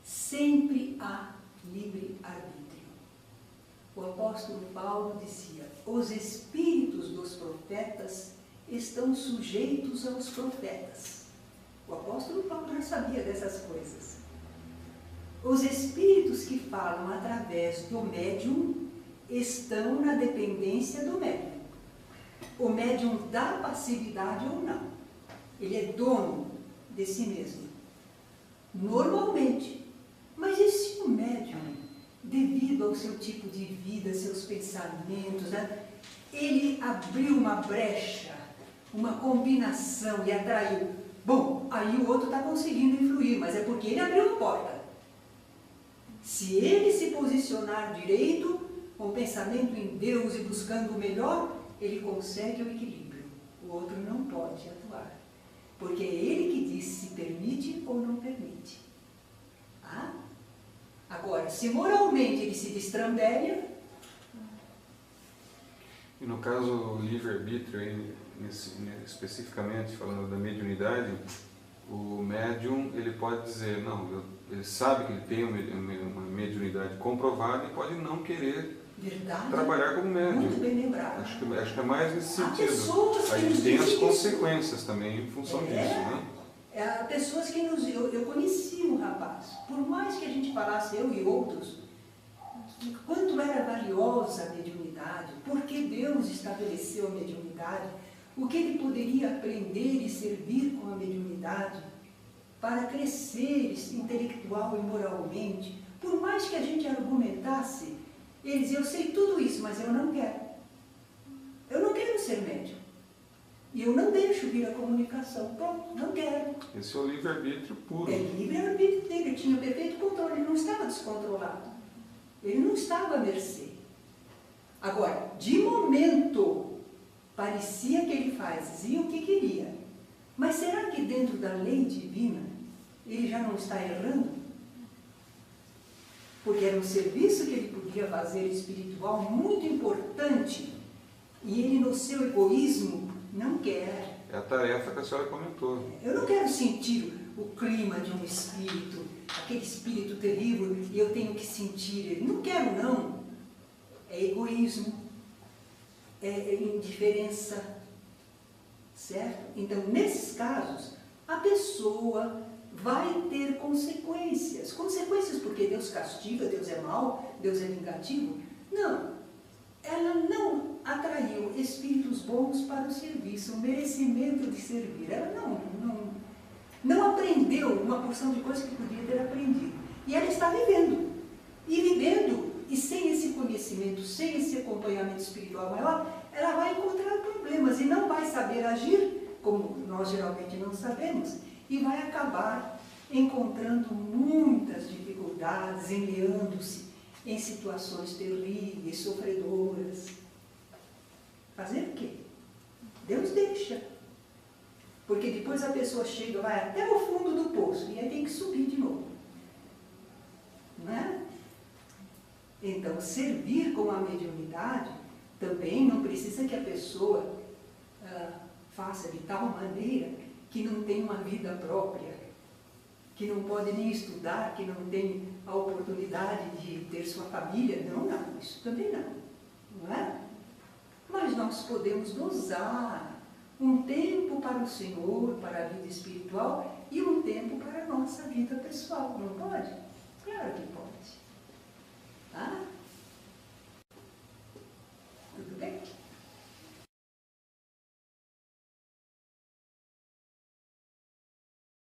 Sempre há livre-arbítrio. O apóstolo Paulo dizia: os espíritos dos profetas estão sujeitos aos profetas. O apóstolo Paulo já sabia dessas coisas. Os espíritos que falam através do médium estão na dependência do médium. O médium dá passividade ou não. Ele é dono de si mesmo. Normalmente. Mas e se o médium, devido ao seu tipo de vida, seus pensamentos, né, ele abriu uma brecha, uma combinação e atraiu? Bom, aí o outro está conseguindo influir, mas é porque ele abriu a porta. Se ele se posicionar direito, com pensamento em Deus e buscando o melhor, ele consegue o equilíbrio. O outro não pode atuar. Porque é ele que diz se permite ou não permite. Tá? Agora, se moralmente ele se destrambelha... E no caso, o livre-arbítrio, especificamente falando da mediunidade, o médium ele pode dizer, não, ele sabe que ele tem uma mediunidade comprovada e pode não querer trabalhar como médium. Muito bem lembrado. Acho que é mais nesse sentido. Aí tem as consequências também em função disso, né? Há pessoas que eu conheci um rapaz, por mais que a gente falasse, eu e outros, quanto era valiosa a mediunidade, por que Deus estabeleceu a mediunidade, o que ele poderia aprender e servir com a mediunidade para crescer intelectual e moralmente. Por mais que a gente argumentasse, ele dizia, eu sei tudo isso, mas eu não quero. Eu não quero ser médium. E eu não deixo vir a comunicação. Pronto, não quero. Esse é o livre-arbítrio puro. É livre-arbítrio dele, ele tinha perfeito controle, ele não estava descontrolado. Ele não estava à mercê. Agora, de momento, parecia que ele fazia o que queria. Mas será que dentro da lei divina, ele já não está errando? Porque era um serviço que ele podia fazer espiritual muito importante. E ele, no seu egoísmo, não quer. É a tarefa que a senhora comentou. Eu não quero sentir o clima de um espírito, aquele espírito terrível, e eu tenho que sentir ele. Não quero, não. É egoísmo, é indiferença, certo? Então, nesses casos, a pessoa vai ter consequências. Consequências porque Deus castiga, Deus é mau, Deus é vingativo? Não. Ela não atraiu espíritos bons para o serviço, o merecimento de servir. Ela não aprendeu uma porção de coisas que podia ter aprendido. E ela está vivendo. E vivendo, e sem esse conhecimento, sem esse acompanhamento espiritual maior, ela vai encontrar problemas e não vai saber agir, como nós geralmente não sabemos, e vai acabar encontrando muitas dificuldades, enleando-se em situações terríveis, sofredoras. Fazer o quê? Deus deixa. Porque depois a pessoa chega, vai até o fundo do poço, e aí tem que subir de novo. Não é? Então, servir com a mediunidade também não precisa que a pessoa faça de tal maneira que não tem uma vida própria, que não pode nem estudar, que não tem a oportunidade de ter sua família. Não, isso também não é? Mas nós podemos dosar um tempo para o Senhor, para a vida espiritual, e um tempo para a nossa vida pessoal. Não pode? Claro que pode. Tá?